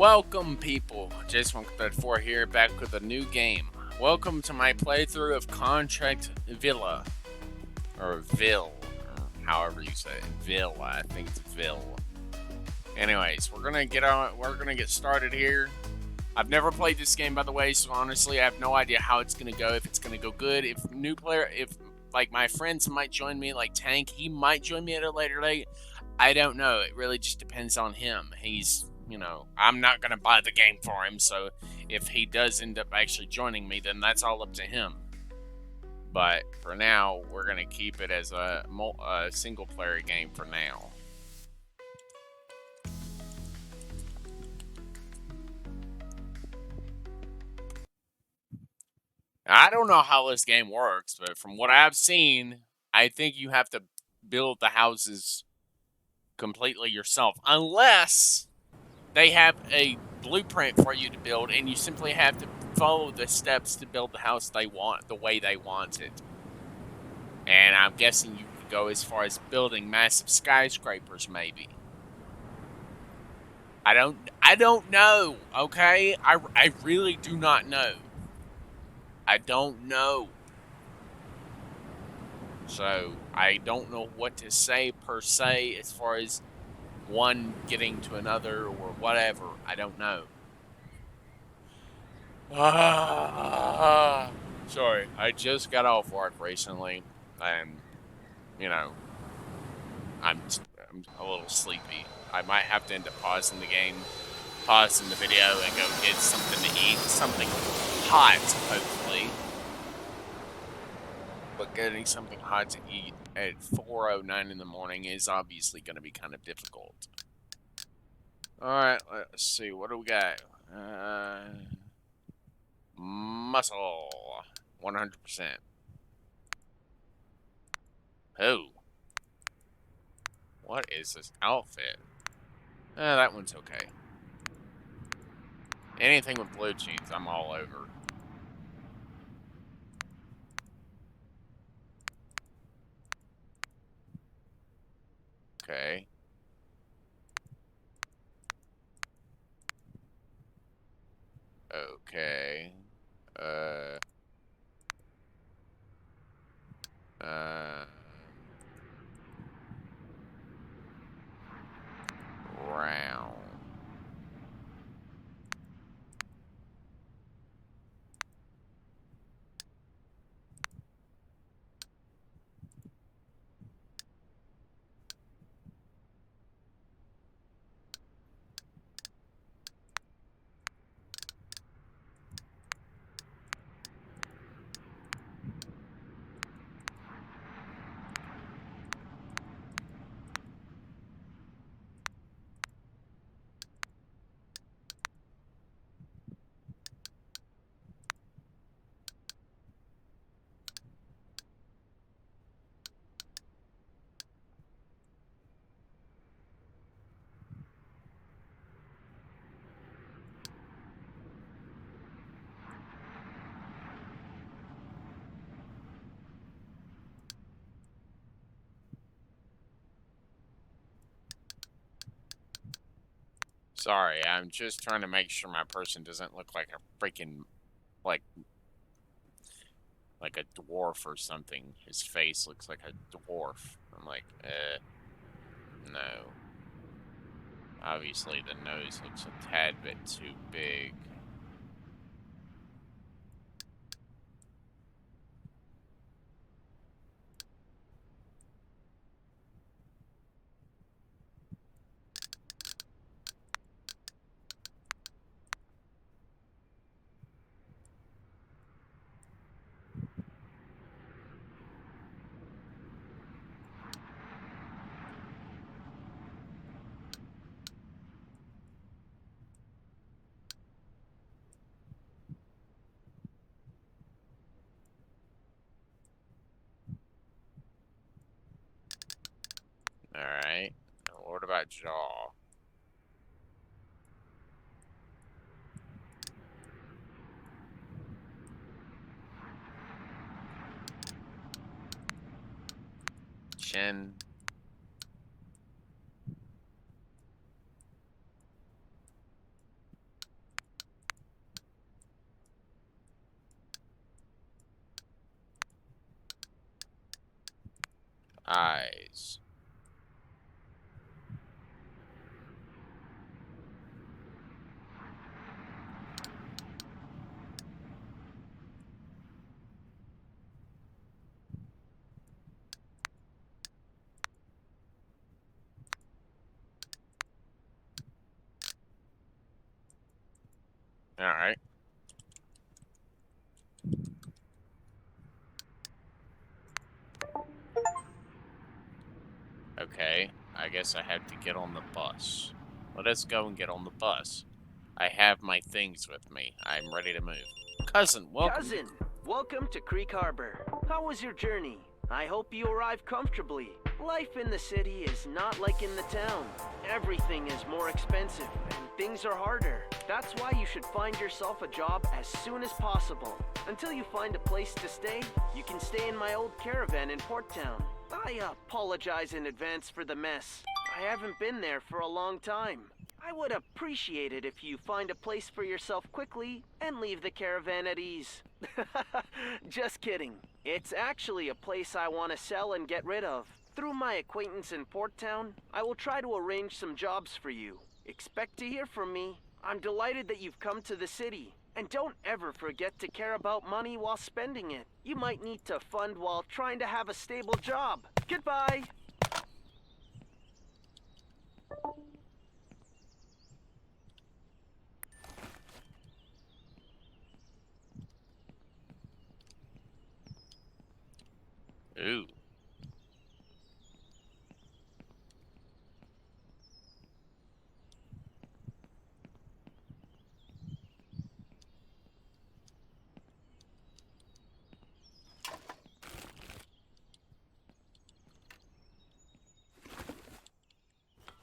Welcome, people. Jasonwalker34 here, back with a new game. Welcome to my playthrough of ContractVille, or Ville, or however you say it. Ville, I think it's Ville. Anyways, we're gonna get started here. I've never played this game, by the way, so honestly, I have no idea how it's gonna go. If it's gonna go good, if like my friends might join me, like Tank, he might join me at a later date. I don't know. It really just depends on him. I'm not going to buy the game for him, so if he does end up actually joining me, then that's all up to him. But for now, we're going to keep it as a single-player game for now. I don't know how this game works, but from what I've seen, I think you have to build the houses completely yourself, unless they have a blueprint for you to build, and you simply have to follow the steps to build the house they want, the way they want it. And I'm guessing you could go as far as building massive skyscrapers, maybe. I don't know, okay? I really do not know. I don't know. So, I don't know what to say per se as far as one getting to another or whatever. I don't know. Sorry, I just got off work recently, and I'm a little sleepy. I might have to end up pausing the game, pausing the video, and go get something to eat, something hot, hopefully. But getting something hot to eat at 4:09 in the morning is obviously going to be kind of difficult. All right, let's see. What do we got? Muscle, 100%. Oh. What is this outfit? That one's okay. Anything with blue jeans, I'm all over. Okay. Okay. Uh. Round. Sorry, I'm just trying to make sure my person doesn't look like a freaking, like a dwarf or something. His face looks like a dwarf. I'm like, no. Obviously, the nose looks a tad bit too big. Alright. What about jaw? Chin. Eyes. Alright. Okay, I guess I have to get on the bus. Let us go and get on the bus. I have my things with me. I'm ready to move. Cousin, welcome. Cousin, welcome to Creek Harbor. How was your journey? I hope you arrived comfortably. Life in the city is not like in the town. Everything is more expensive and things are harder. That's why you should find yourself a job as soon as possible. Until you find a place to stay, you can stay in my old caravan in Port Town. I apologize in advance for the mess. I haven't been there for a long time. I would appreciate it if you find a place for yourself quickly and leave the caravan at ease. Just kidding. It's actually a place I want to sell and get rid of. Through my acquaintance in Port Town, I will try to arrange some jobs for you. Expect to hear from me. I'm delighted that you've come to the city. And don't ever forget to care about money while spending it. You might need to fund while trying to have a stable job. Goodbye! Ooh.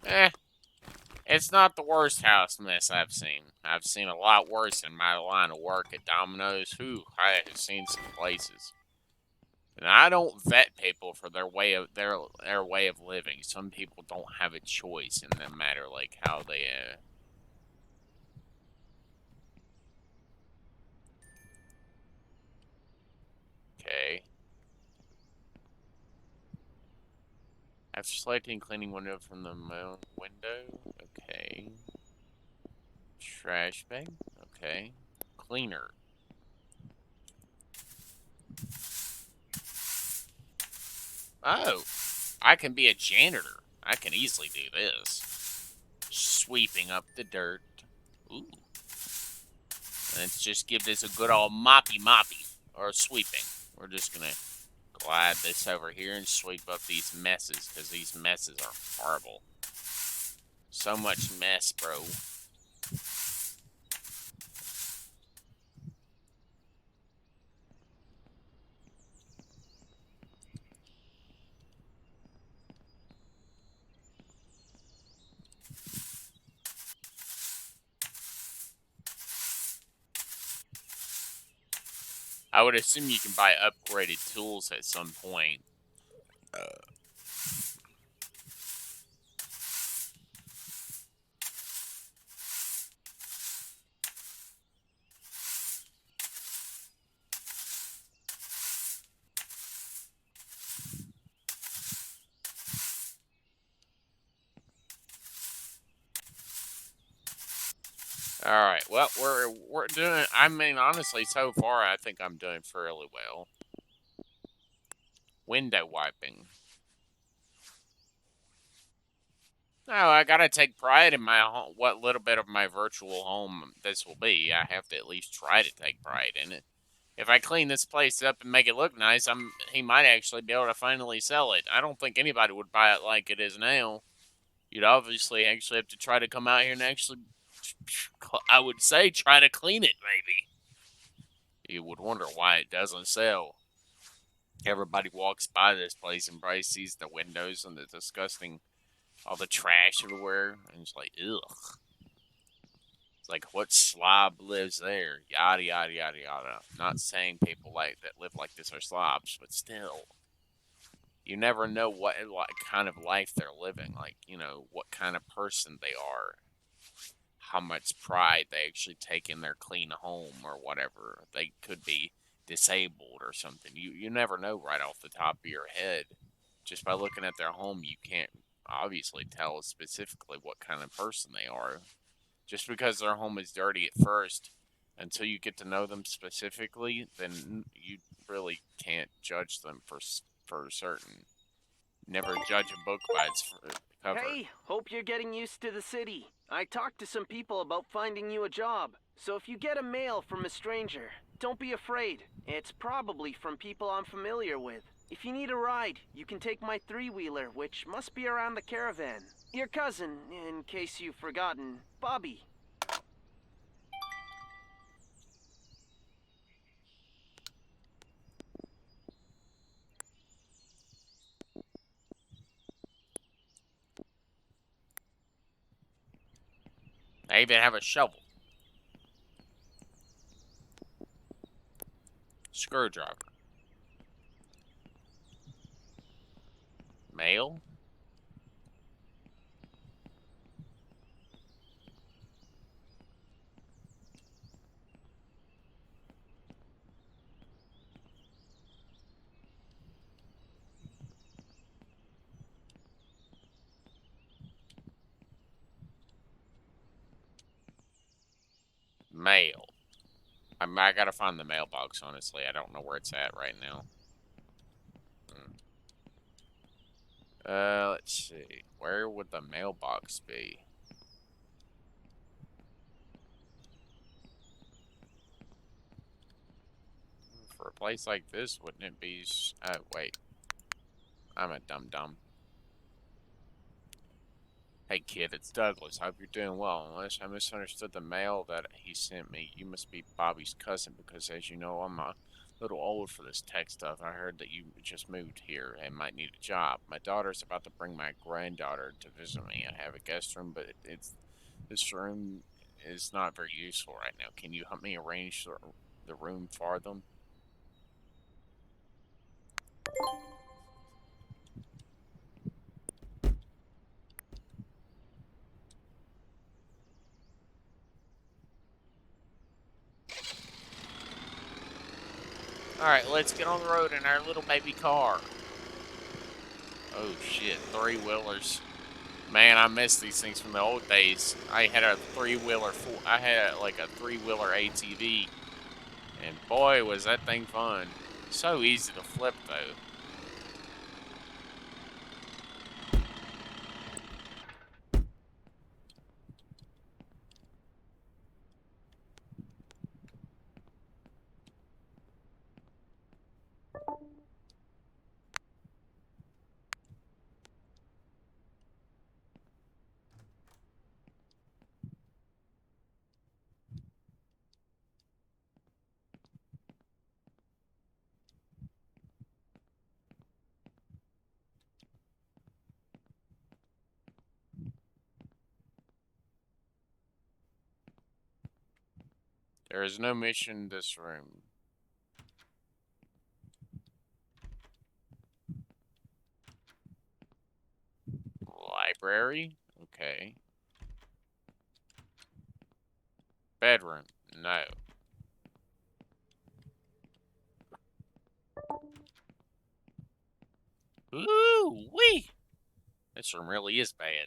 Eh, it's not the worst house mess I've seen. I've seen a lot worse in my line of work at Domino's. Whew, I have seen some places. And I don't vet people for their way of living. Some people don't have a choice in the matter like how they okay. After selecting cleaning window from the window, okay. Trash bag, okay. Cleaner. Oh, I can be a janitor. I can easily do this. Sweeping up the dirt. Ooh. Let's just give this a good old moppy. Or sweeping. We're just gonna glide this over here and sweep up these messes, because these messes are horrible. So much mess, bro. I would assume you can buy upgraded tools at some point. All right. Well, we're doing. I mean, honestly, so far, I think I'm doing fairly well. Window wiping. No, I gotta take pride in my home, what little bit of my virtual home this will be. I have to at least try to take pride in it. If I clean this place up and make it look nice, he might actually be able to finally sell it. I don't think anybody would buy it like it is now. You'd obviously actually have to try to come out here and actually, I would say, try to clean it, maybe. You would wonder why it doesn't sell. Everybody walks by this place and probably sees the windows and the disgusting, all the trash everywhere, and it's like, ugh. It's like, what slob lives there? Yada, yada, yada, yada. Not saying people like that live like this are slobs, but still. You never know what kind of life they're living. Like, what kind of person they are. How much pride they actually take in their clean home or whatever. They could be disabled or something. You never know right off the top of your head. just by looking at their home, you can't obviously tell specifically what kind of person they are. Just because their home is dirty at first, until you get to know them specifically, then you really can't judge them for certain. Never judge a book by its cover. Hey, hope you're getting used to the city. I talked to some people about finding you a job. So if you get a mail from a stranger, don't be afraid. It's probably from people I'm familiar with. If you need a ride, you can take my three-wheeler, which must be around the caravan. Your cousin, in case you've forgotten, Bobby. I even have a shovel. Screwdriver. Mail? Mail. I gotta find the mailbox, honestly. I don't know where it's at right now. Let's see. Where would the mailbox be? For a place like this, wouldn't it be... wait. I'm a dum-dum. Hey kid, it's Douglas. Hope you're doing well. Unless I misunderstood the mail that he sent me, you must be Bobby's cousin because, as you know, I'm a little old for this tech stuff. I heard that you just moved here and might need a job. My daughter's about to bring my granddaughter to visit me. I have a guest room, but this room is not very useful right now. Can you help me arrange the room for them? Alright, let's get on the road in our little baby car. Oh shit, three-wheelers. Man, I miss these things from the old days. I had a three-wheeler, I had like a three-wheeler ATV. And boy, was that thing fun. So easy to flip though. There is no mission in this room. Library? Okay. Bedroom? No. Ooh, wee! This room really is bad.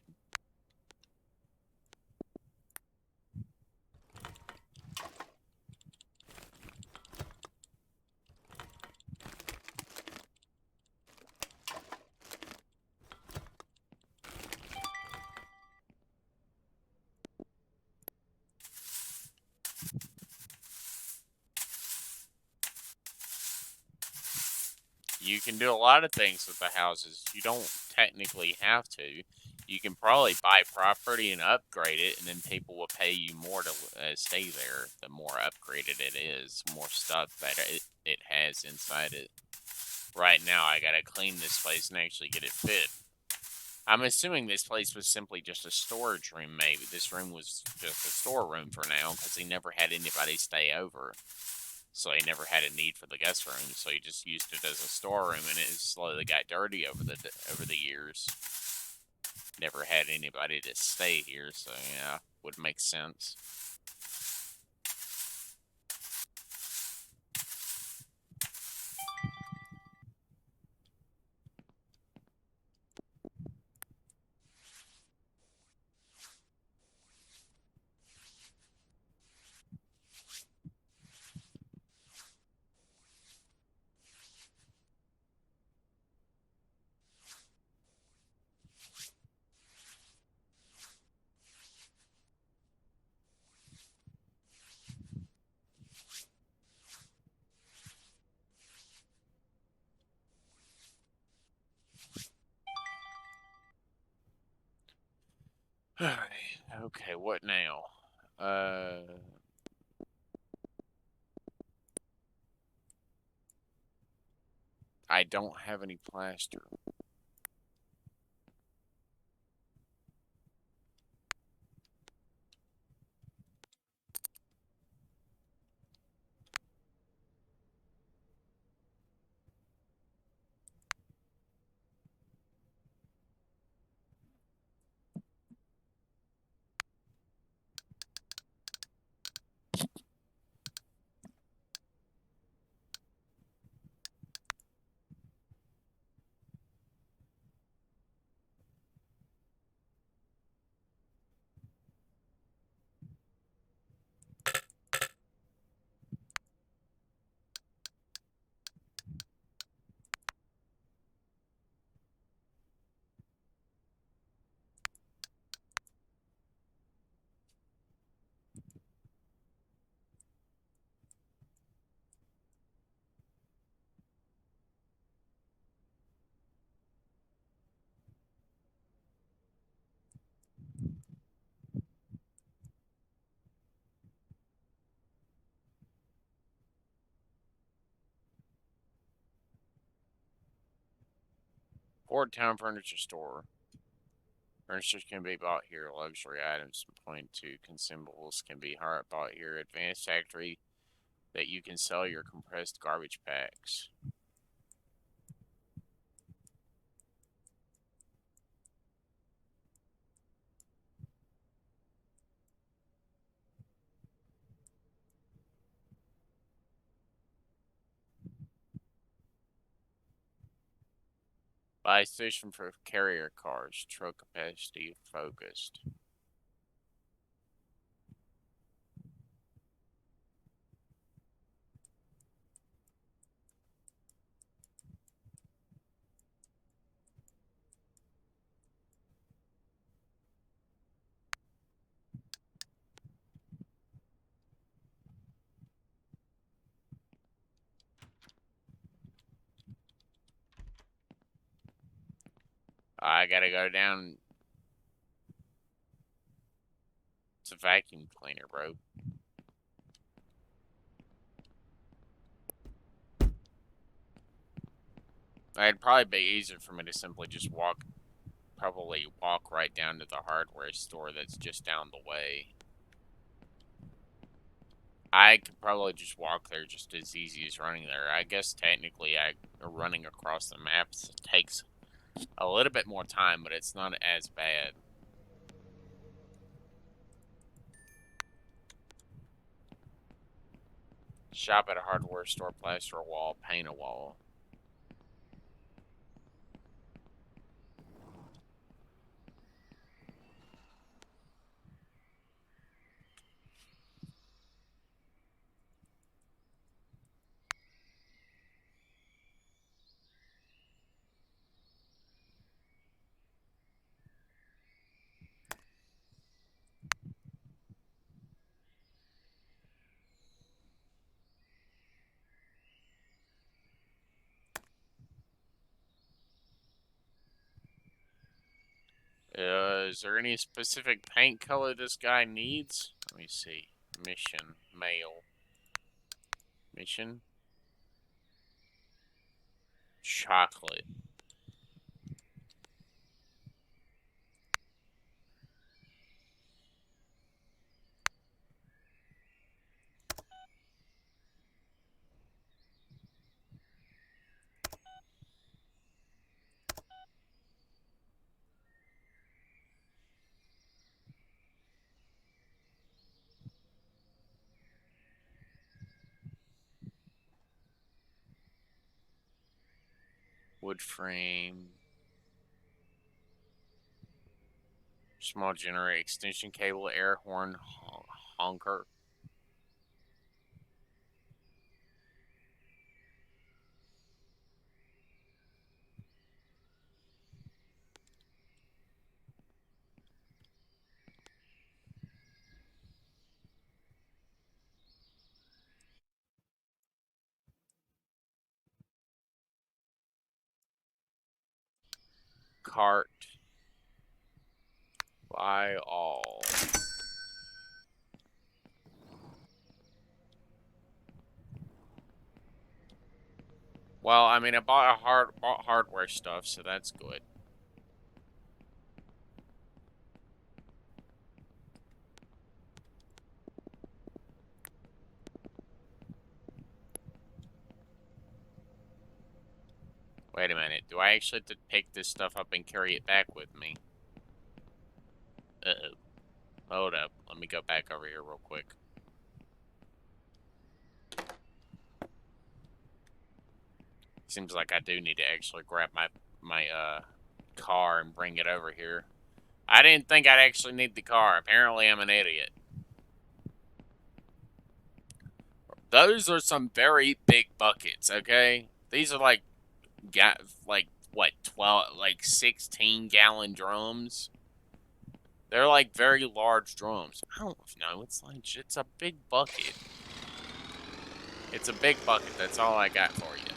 You can do a lot of things with the houses. You don't technically have to. You can probably buy property and upgrade it, and then people will pay you more to stay there. The more upgraded it is, more stuff that it has inside it. Right now, I gotta clean this place and actually get it fit. I'm assuming this place was simply just a storage room, maybe. This room was just a storeroom for now, because he never had anybody stay over. So he never had a need for the guest room, so he just used it as a storeroom, and it slowly got dirty over the years. Never had anybody to stay here, so yeah, would make sense. Okay, what now? I don't have any plaster. Ford Town Furniture Store. Furniture can be bought here. Luxury items from point to consumables can be bought here. Advanced factory that you can sell your compressed garbage packs. Buy station for carrier cars. Truck capacity focused. I gotta go down. It's a vacuum cleaner, bro. It'd probably be easier for me to simply just probably walk right down to the hardware store that's just down the way. I could probably just walk there just as easy as running there. I guess technically running across the maps takes a little bit more time, but it's not as bad. Shop at a hardware store, plaster a wall, paint a wall. Is there any specific paint color this guy needs? Let me see. Mission, mail. Mission. Chocolate. Wood frame. Small generator, extension cable, air horn, honker. Cart. Buy all. Well, I mean, I bought hardware stuff, so that's good. Wait a minute. Do I actually have to pick this stuff up and carry it back with me? Uh-oh. Hold up. Let me go back over here real quick. Seems like I do need to actually grab my car and bring it over here. I didn't think I'd actually need the car. Apparently I'm an idiot. Those are some very big buckets, okay? These are like what, 12, like 16-gallon drums. They're like very large drums. I don't know. It's a big bucket. It's a big bucket. That's all I got for you.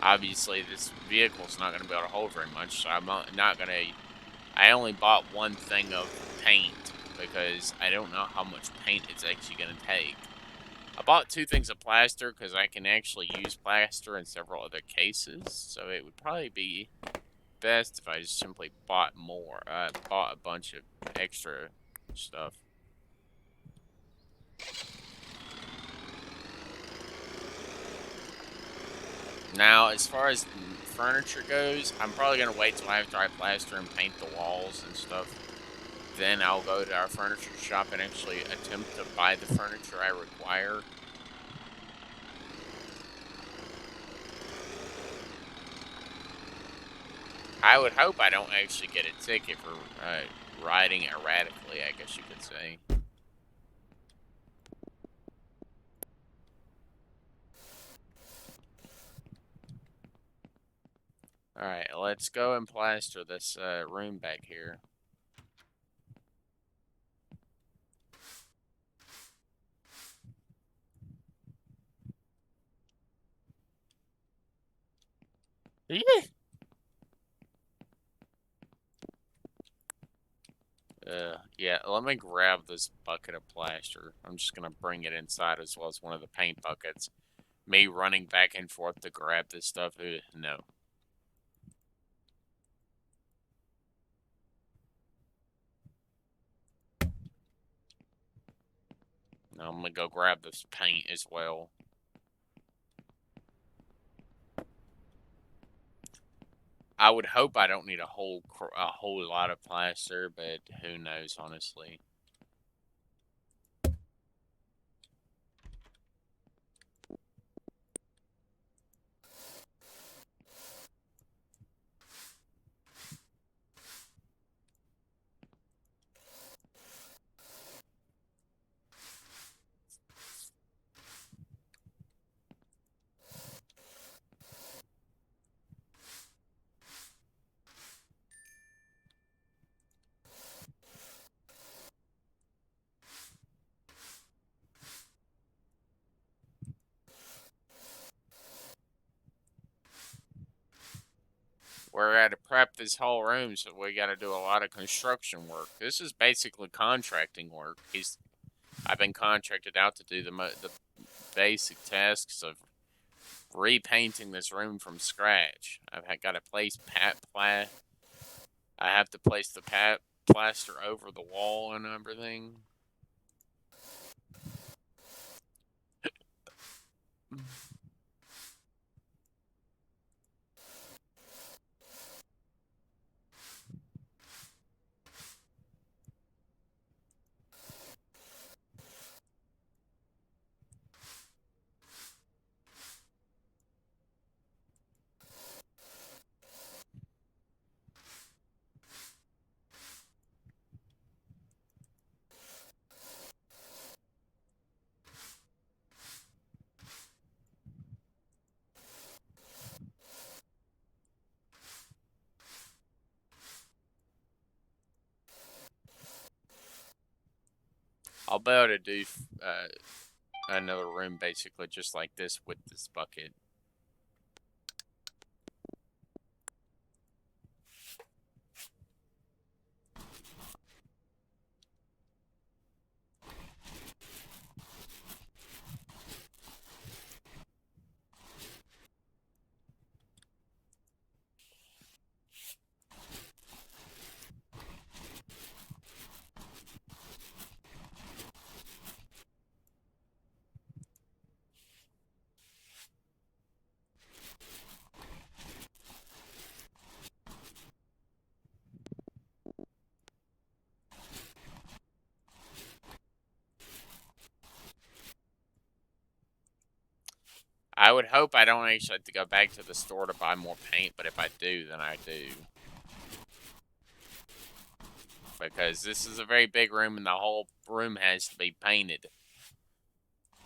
Obviously, this vehicle's not going to be able to hold very much, so I'm not going to... I only bought one thing of paint because I don't know how much paint it's actually going to take. I bought 2 things of plaster because I can actually use plaster in several other cases, so it would probably be best if I just simply bought more. I bought a bunch of extra stuff. Now, as far as furniture goes, I'm probably going to wait till I have dry plaster and paint the walls and stuff. Then I'll go to our furniture shop and actually attempt to buy the furniture I require. I would hope I don't actually get a ticket for riding erratically, I guess you could say. Alright, let's go and plaster this room back here. Yeah. Yeah, let me grab this bucket of plaster. I'm just gonna bring it inside as well as one of the paint buckets. Me running back and forth to grab this stuff, no. Now I'm gonna go grab this paint as well. I would hope I don't need a whole lot of plaster, but who knows, honestly. We're at to prep this whole room, so we got to do a lot of construction work. This is basically contracting work. I've been contracted out to do the basic tasks of repainting this room from scratch. I've got to place I have to place the plaster over the wall and everything. I'll be able to do another room basically just like this with this bucket. would hope I don't actually have to go back to the store to buy more paint, but if I do, then I do. Because this is a very big room and the whole room has to be painted.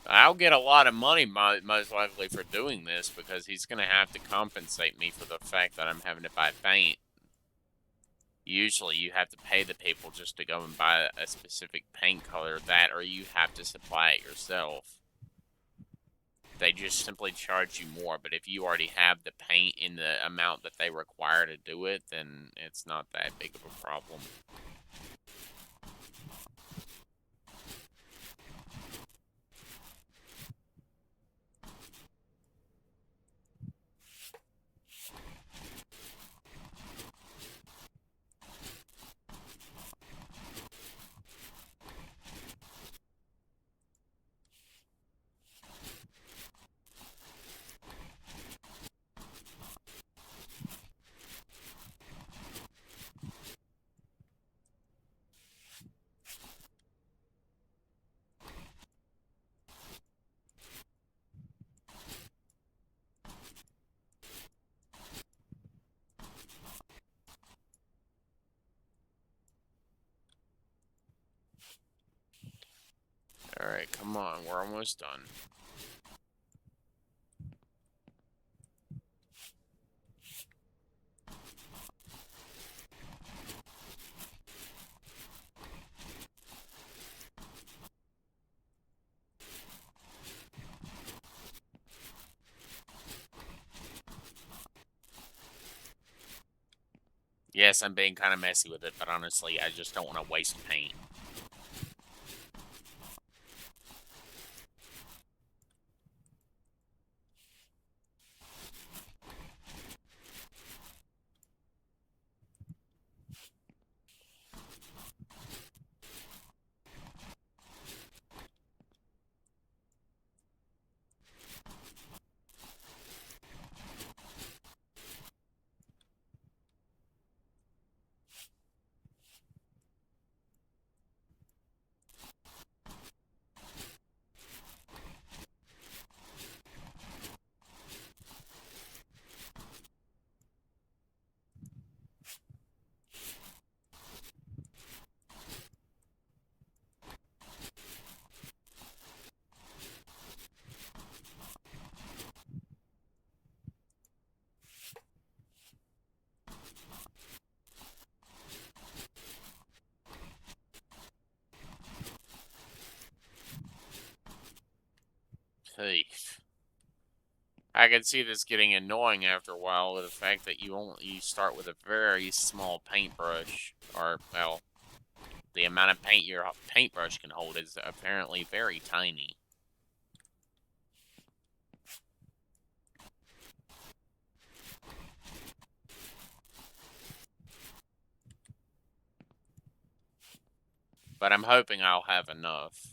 I'll get a lot of money most likely for doing this because he's going to have to compensate me for the fact that I'm having to buy paint. Usually you have to pay the people just to go and buy a specific paint color, that or you have to supply it yourself. They just simply charge you more, but if you already have the paint in the amount that they require to do it, then it's not that big of a problem. Alright, come on, we're almost done. Yes, I'm being kind of messy with it, but honestly, I just don't want to waste paint. Thief. I can see this getting annoying after a while with the fact that you start with a very small paintbrush, or, well, the amount of paint your paintbrush can hold is apparently very tiny. But I'm hoping I'll have enough.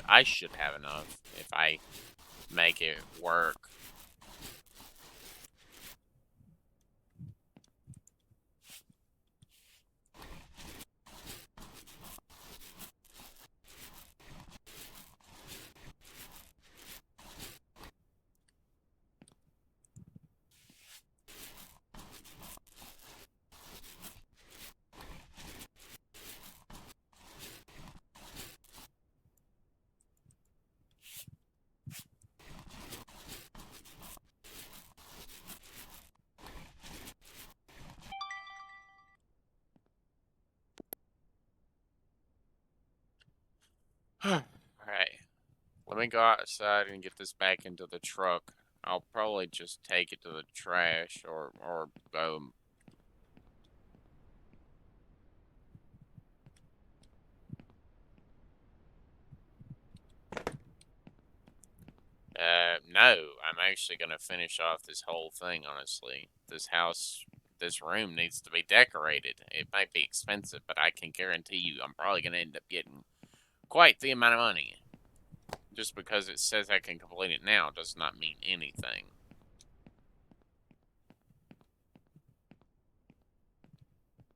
I should have enough if I make it work. Alright. Let me go outside and get this back into the truck. I'll probably just take it to the trash or no, I'm actually going to finish off this whole thing, honestly. This room needs to be decorated. It might be expensive, but I can guarantee you I'm probably going to end up getting quite the amount of money. Just because it says I can complete it now does not mean anything.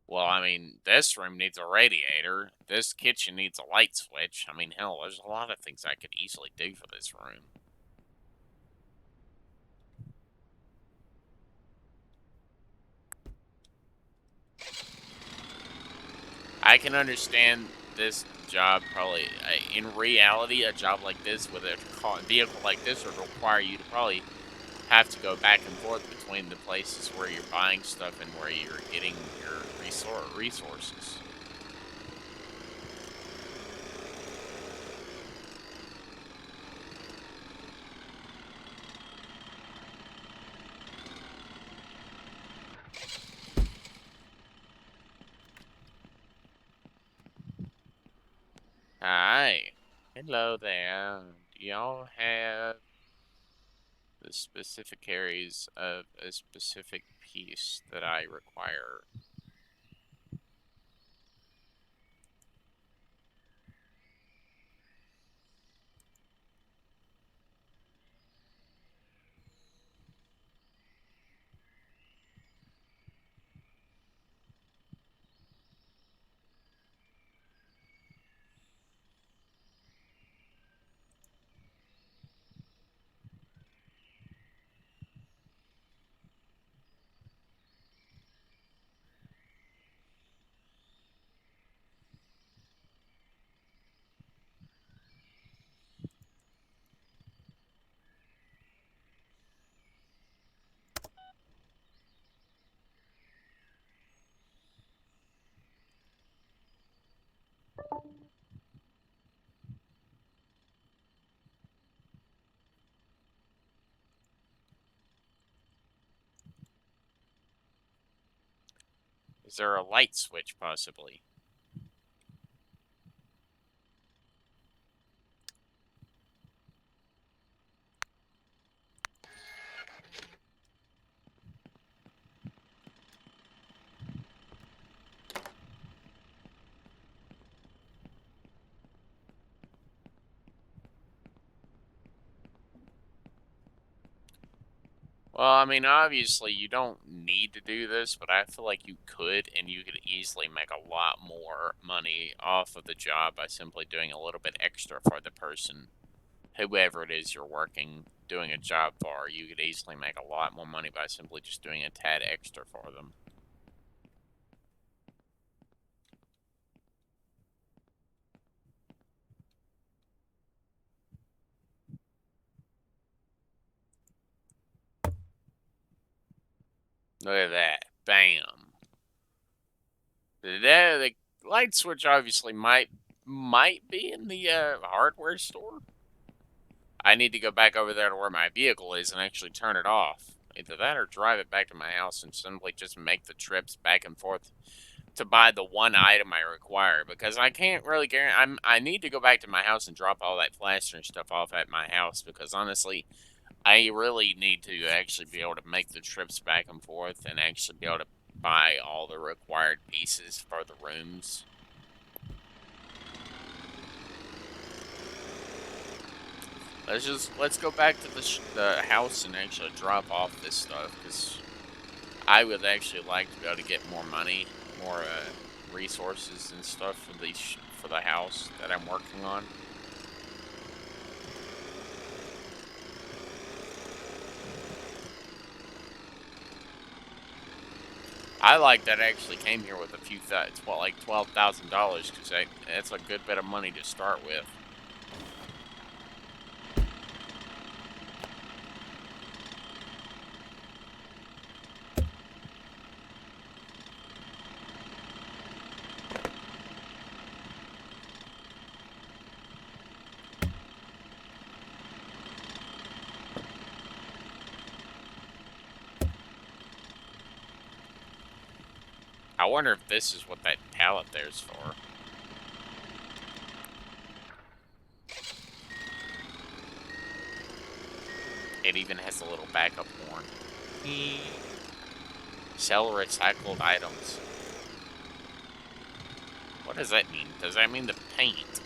Well, I mean, this room needs a radiator. This kitchen needs a light switch. I mean, hell, there's a lot of things I could easily do for this room. I can understand this job probably. In reality, a job like this with a vehicle like this would require you to probably have to go back and forth between the places where you're buying stuff and where you're getting your resources. Hi. Hello there. Do y'all have the specific areas of a specific piece that I require? Is there a light switch, possibly? Well, I mean, obviously, you don't need to do this, but I feel like you could, and you could easily make a lot more money off of the job by simply doing a little bit extra for the person, whoever it is you're doing a job for. You could easily make a lot more money by simply just doing a tad extra for them. Look at that. Bam. The light switch obviously might be in the hardware store. I need to go back over there to where my vehicle is and actually turn it off. Either that or drive it back to my house and simply just make the trips back and forth to buy the one item I require. Because I can't really guarantee... I need to go back to my house and drop all that plaster and stuff off at my house. Because honestly, I really need to actually be able to make the trips back and forth and actually be able to buy all the required pieces for the rooms. Let's go back to the house and actually drop off this stuff, because I would actually like to be able to get more money, more resources and stuff for the house that I'm working on. I like that I actually came here with a few it's what, like $12,000, because that's a good bit of money to start with. I wonder if this is what that pallet there's for. It even has a little backup horn. Sell recycled items. What does that mean? Does that mean the paint?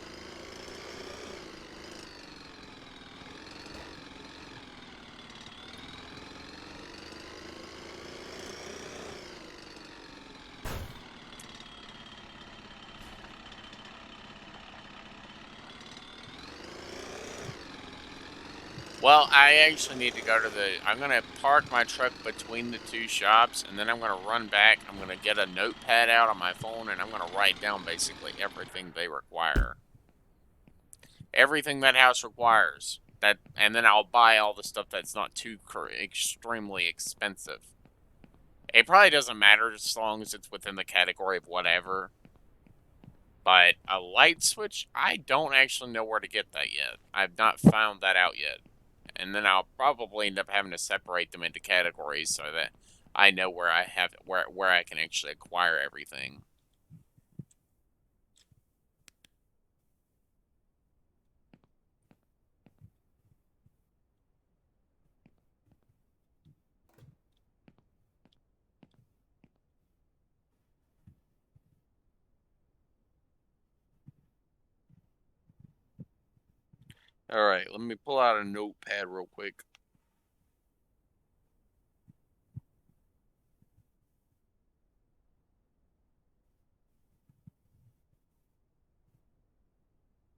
Well, I actually need to go to the... I'm going to park my truck between the two shops, and then I'm going to run back. I'm going to get a notepad out on my phone, and I'm going to write down basically everything they require. Everything that house requires. And then I'll buy all the stuff that's not too extremely expensive. It probably doesn't matter as long as it's within the category of whatever. But a light switch, I don't actually know where to get that yet. I've not found that out yet. And then I'll probably end up having to separate them into categories so that I know where I have where I can actually acquire everything. Alright, let me pull out a notepad real quick.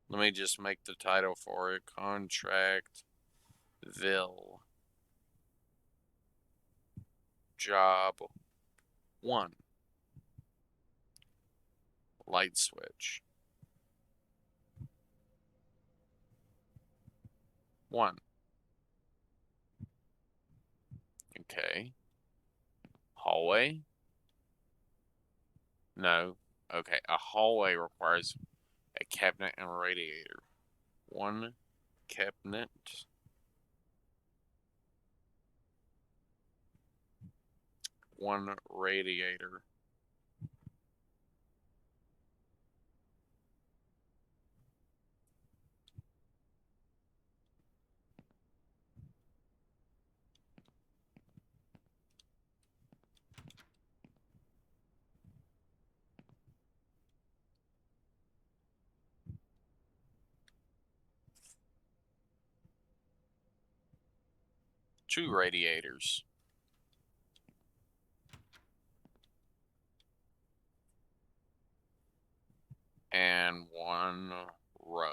Let me just make the title for it. ContractVille. Job 1. Light switch. 1. Okay. Hallway? No. Okay, a hallway requires a cabinet and a radiator. 1 cabinet. 1 radiator. Two radiators. And 1 rug.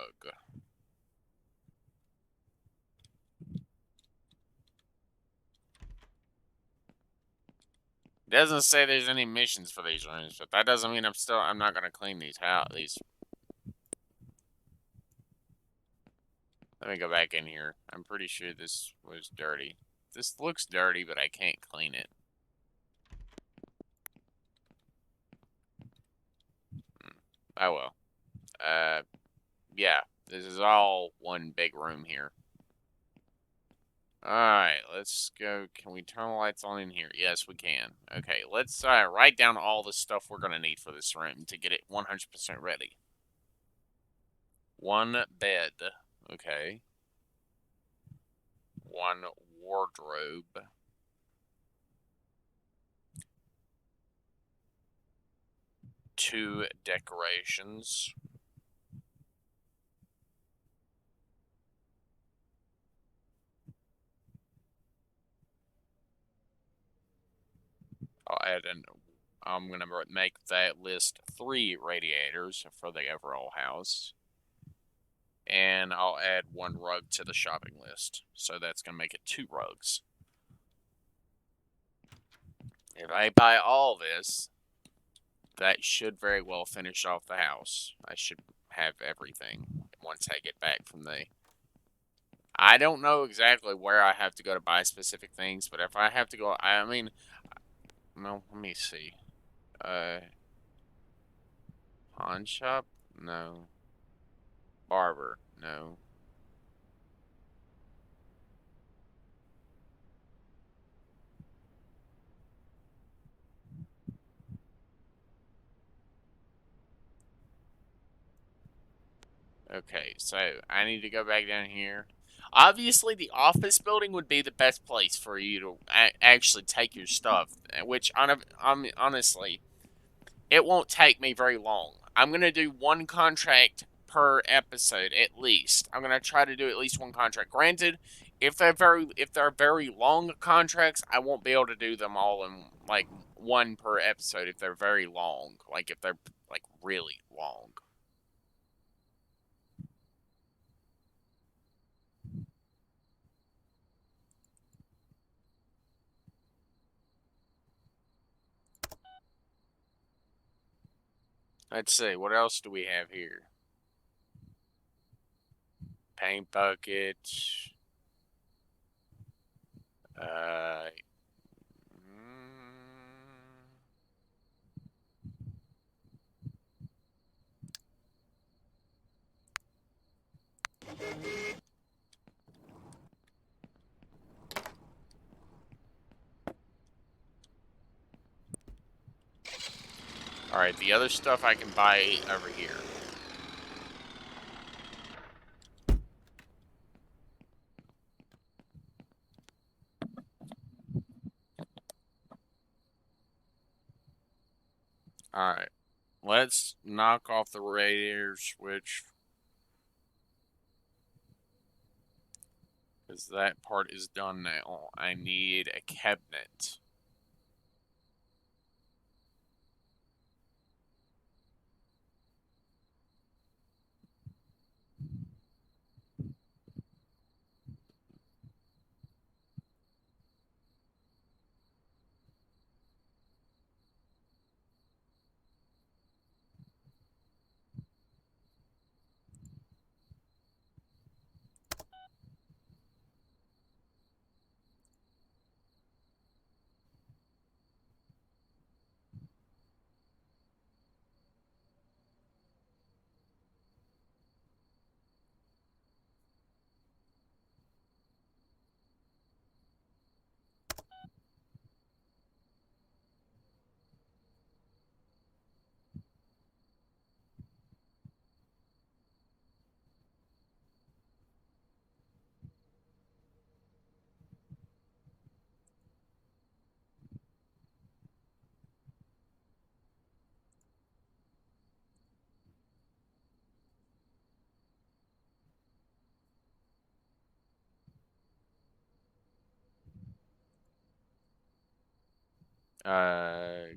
It doesn't say there's any missions for these rooms, but that doesn't mean I'm not gonna clean these these. Let me go back in here. I'm pretty sure this was dirty. This looks dirty, but I can't clean it. Oh well. Yeah. This is all one big room here. Alright, let's go. Can we turn the lights on in here? Yes, we can. Okay, let's write down all the stuff we're going to need for this room to get it 100% ready. 1 bed. Okay. 1 wardrobe. 2 decorations. 'I'm going to make that list 3 radiators for the overall house. And I'll add 1 rug to the shopping list. So that's going to make it 2 rugs. If I buy all this, that should very well finish off the house. I should have everything once I get back from the... I don't know exactly where I have to go to buy specific things, but if I have to go... I mean... No, let me see. Pawn shop? No. Barber? No. Okay, so I need to go back down here. Obviously, the office building would be the best place for you to actually take your stuff, which, honestly, it won't take me very long. I'm going to do 1 contract per episode, at least. I'm going to try to do at least 1 contract. Granted, if they're very long contracts, I won't be able to do them all in, like, 1 per episode if they're very long. Like, if they're, like, really long. Let's see, what else do we have here? Paint buckets. Uh, Alright, the other stuff I can buy over here. Alright, let's knock off the radiator switch. Because that part is done now. I need a cabinet.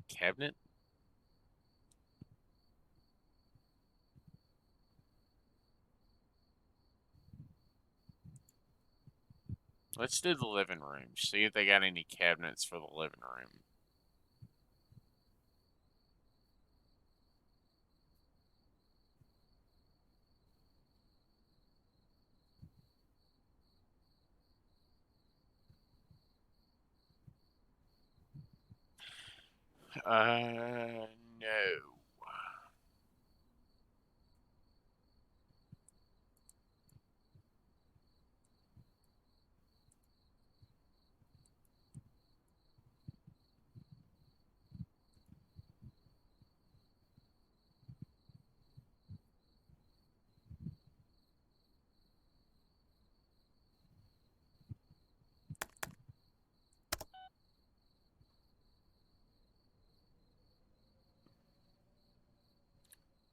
Cabinet? Let's do the living room. See if they got any cabinets for the living room. No.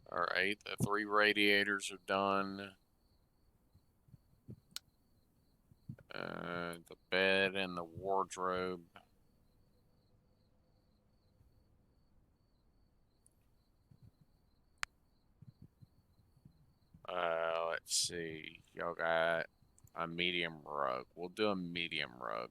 Alright, the 3 radiators are done. The bed and the wardrobe. Let's see. Y'all got a medium rug. We'll do a medium rug.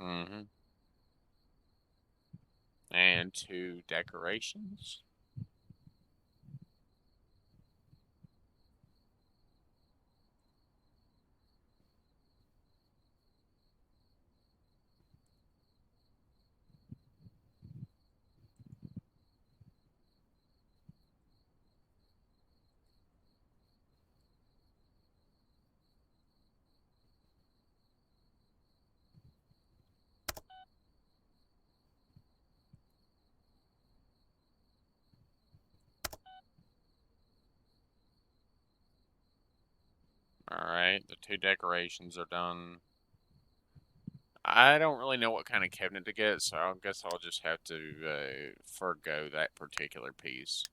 Mm-hmm. And 2 decorations. Alright, the 2 decorations are done. I don't really know what kind of cabinet to get, so I guess I'll just have to forego that particular piece.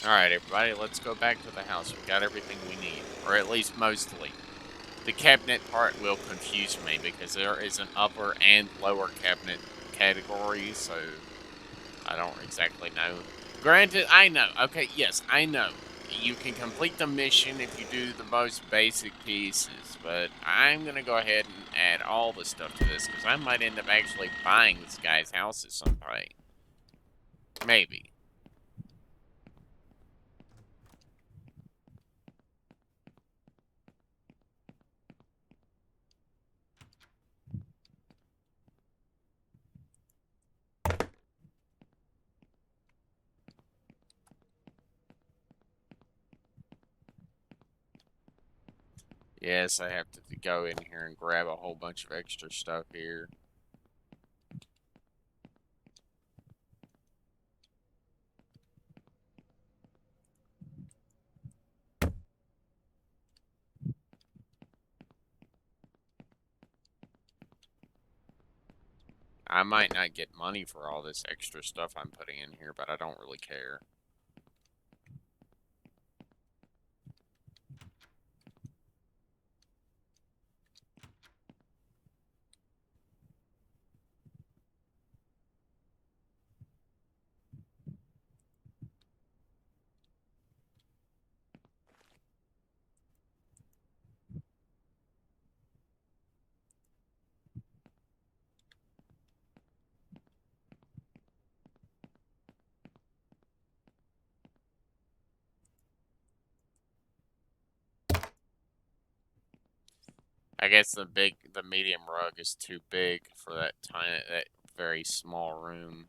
Alright, everybody, let's go back to the house. We got everything we need. Or at least mostly. The cabinet part will confuse me because there is an upper and lower cabinet category, so I don't exactly know. Granted, I know. Okay, yes, I know. You can complete the mission if you do the most basic pieces, but I'm going to go ahead and add all the stuff to this because I might end up actually buying this guy's house at some point. Maybe. Yes, I have to go in here and grab a whole bunch of extra stuff here. I might not get money for all this extra stuff I'm putting in here, but I don't really care. I guess the medium rug is too big for that very small room.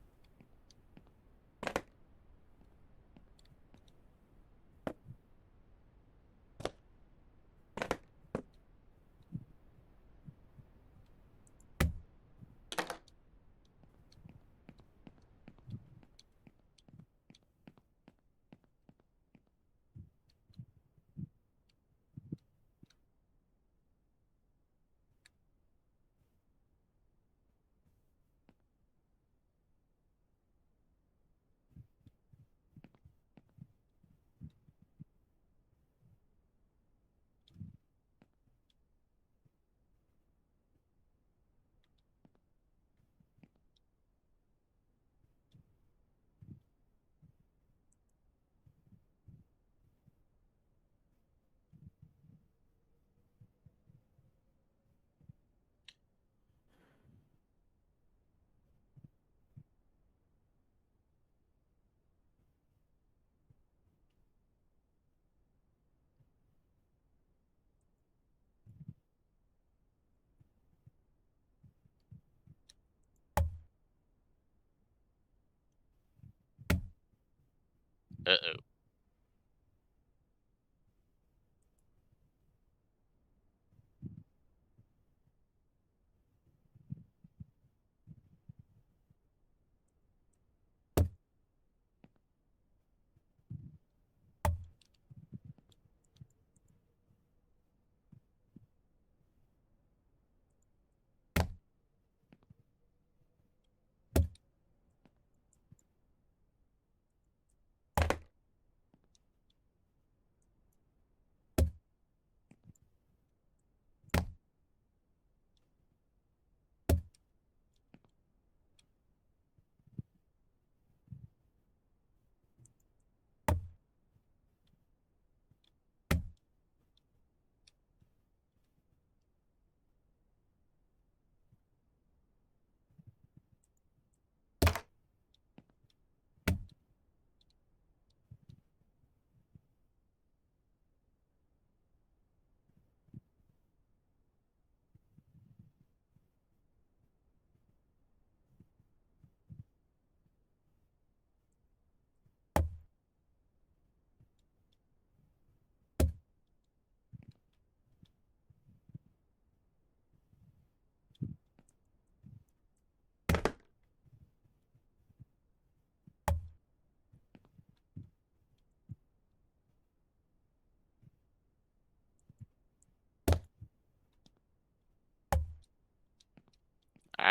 Uh-oh.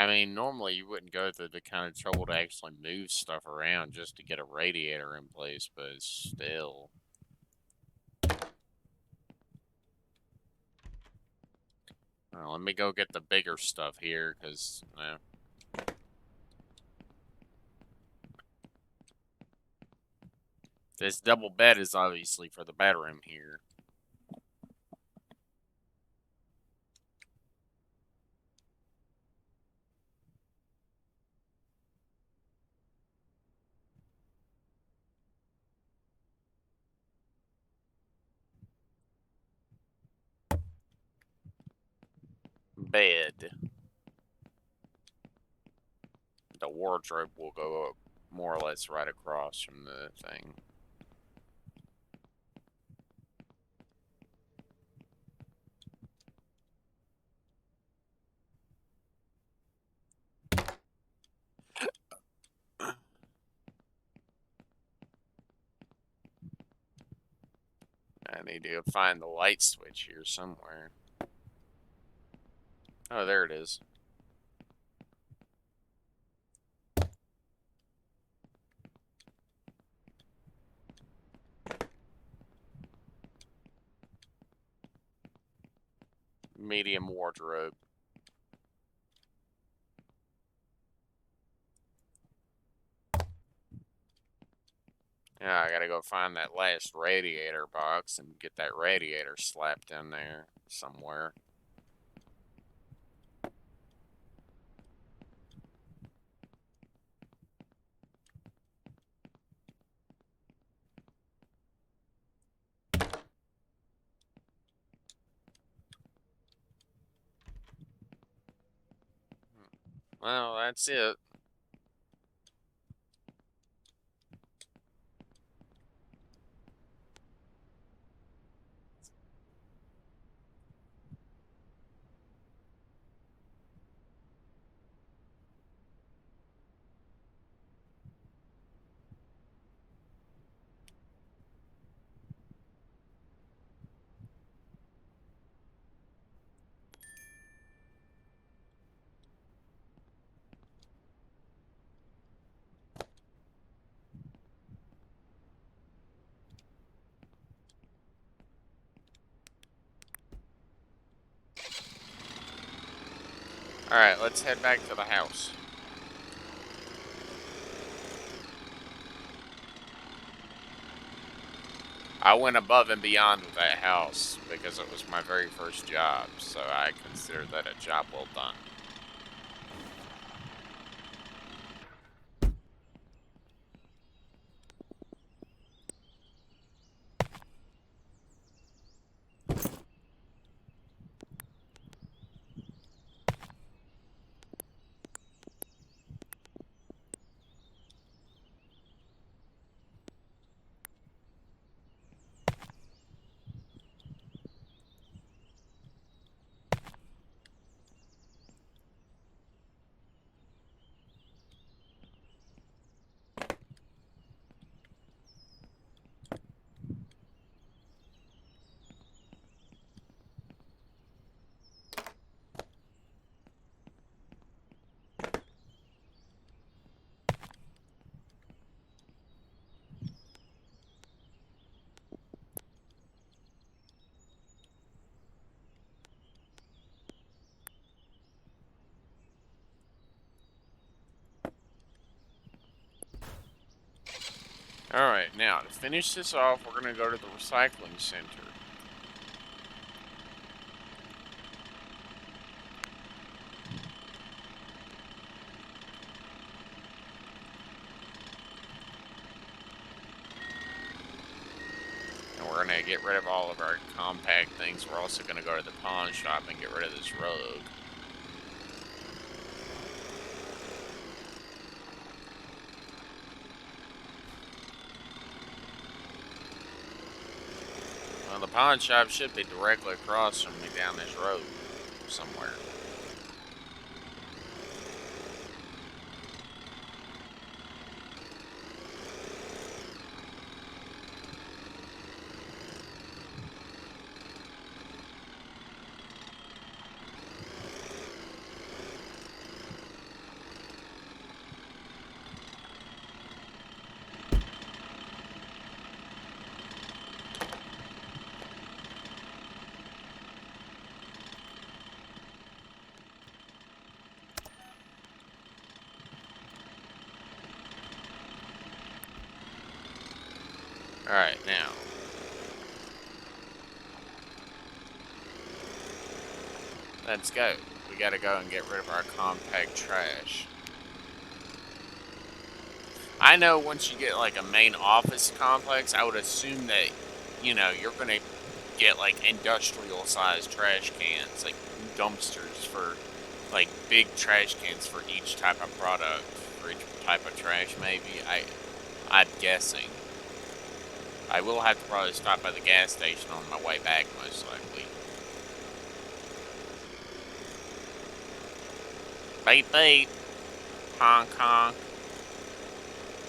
I mean, normally you wouldn't go through the kind of trouble to actually move stuff around just to get a radiator in place, but still. Well, let me go get the bigger stuff here, because, this double bed is obviously for the bedroom here. Bed. The wardrobe will go up more or less right across from the thing. I need to find the light switch here somewhere. Oh, there it is. Medium wardrobe. Yeah, I gotta go find that last radiator box and get that radiator slapped in there somewhere. Well, that's it. Alright, let's head back to the house. I went above and beyond with that house because it was my very first job, so I consider that a job well done. Alright, now to finish this off, we're going to go to the recycling center. And we're going to get rid of all of our compact things. We're also going to go to the pawn shop and get rid of this rug. Well, the pawn shop should be directly across from me down this road somewhere. Alright, now. Let's go. We gotta go and get rid of our compact trash. I know once you get like a main office complex, I would assume that, you know, you're gonna get like industrial sized trash cans, like dumpsters for like big trash cans for each type of product, for each type of trash maybe. I'm guessing. I will have to probably stop by the gas station on my way back most likely. Beep beep. Honk honk.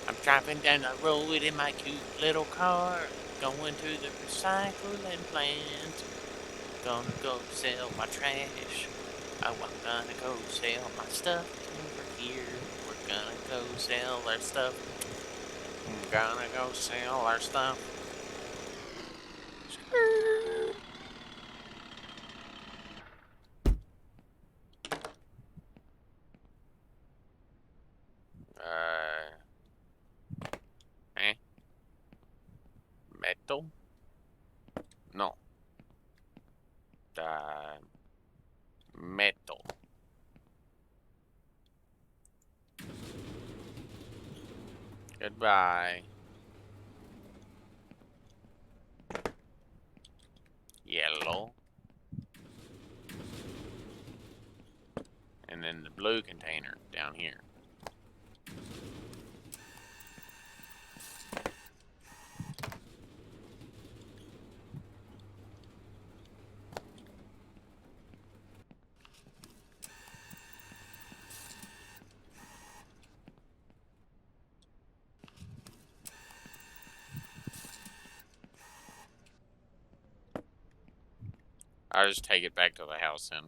I'm driving down the road in my cute little car, going to the recycling plant. Gonna go sell my trash. Oh, I'm gonna go sell my stuff over here. We're gonna go sell our stuff. I'm gonna go sell our stuff. Metal? No. Metal. Goodbye. Yellow. And then the blue container down here. I'll just take it back to the house then.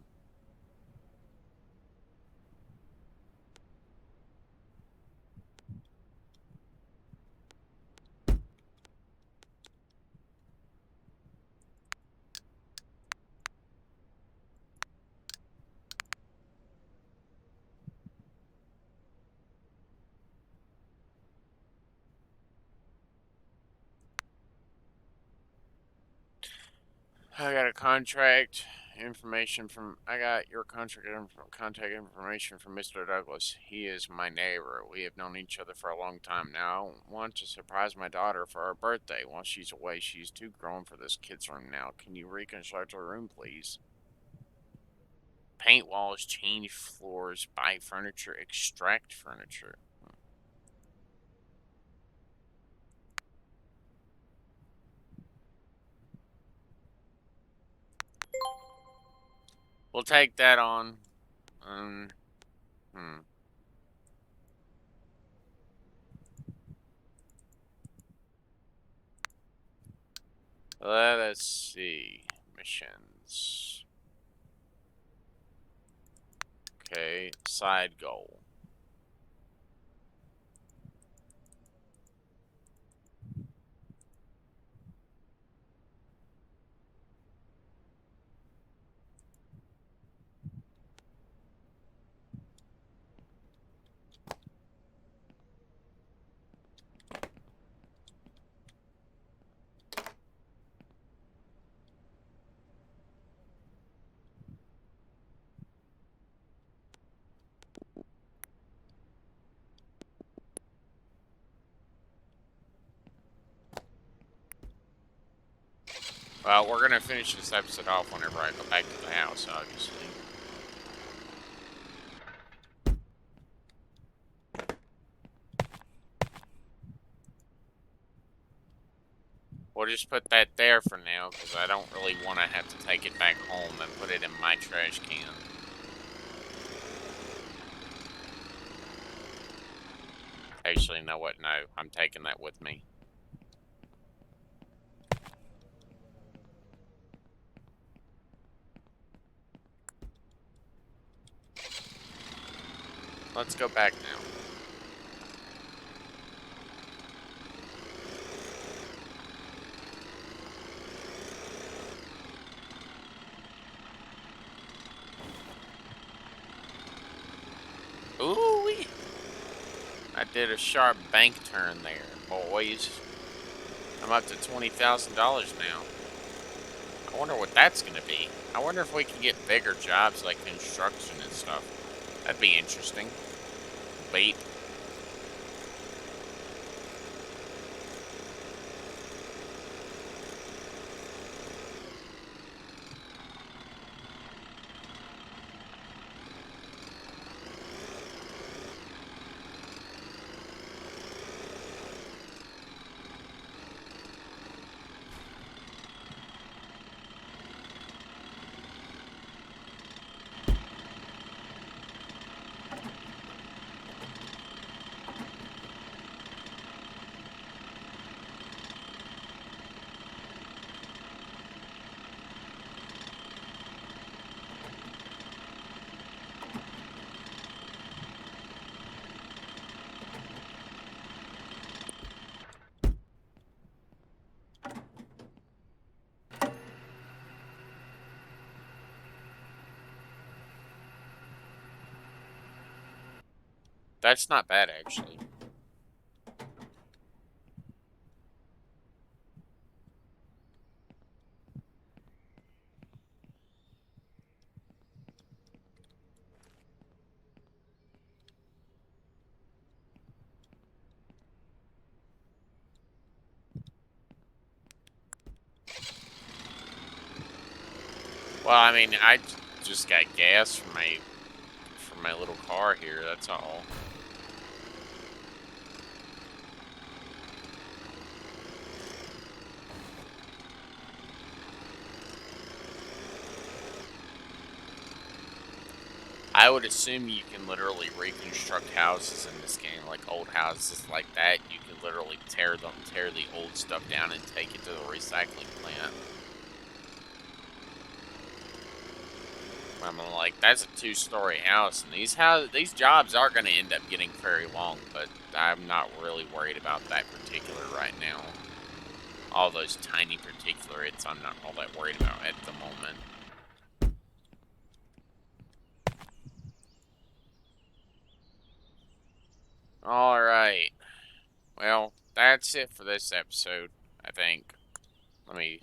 I got a contract information from. I got your contact information from Mr. Douglas. He is my neighbor. We have known each other for a long time now. I want to surprise my daughter for her birthday. While she's away, she's too grown for this kid's room now. Can you reconstruct her room, please? Paint walls, change floors, buy furniture, extract furniture. We'll take that on. Let us see. Missions. Okay, side goal. Well, we're gonna finish this episode off whenever I go back to the house, obviously. We'll just put that there for now, because I don't really want to have to take it back home and put it in my trash can. Actually, you know what? No, I'm taking that with me. Let's go back now. Ooh-wee! I did a sharp bank turn there, boys. I'm I'm up to $20,000 now. I wonder what that's going to be. I wonder if we can get bigger jobs like construction and stuff. That'd be interesting. Wait. That's not bad, actually. Well, I mean, I just got gas from my little car here, that's all. I would assume you can literally reconstruct houses in this game, like old houses like that. You can literally tear the old stuff down and take it to the recycling plant. I'm like, that's a 2-story house, and these jobs are going to end up getting very long, but I'm not really worried about that particular right now. All those tiny particulates, I'm not all that worried about at the moment. Alright. Well, that's it for this episode, I think. Let me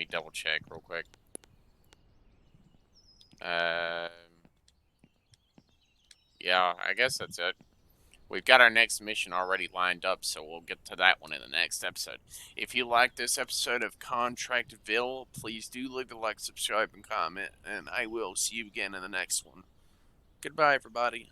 double check real quick. Yeah, I guess that's it. We've got our next mission already lined up, so we'll get to that one in the next episode. If you like this episode of ContractVille, please do leave a like, subscribe, and comment, and I will see you again in the next one. Goodbye, everybody.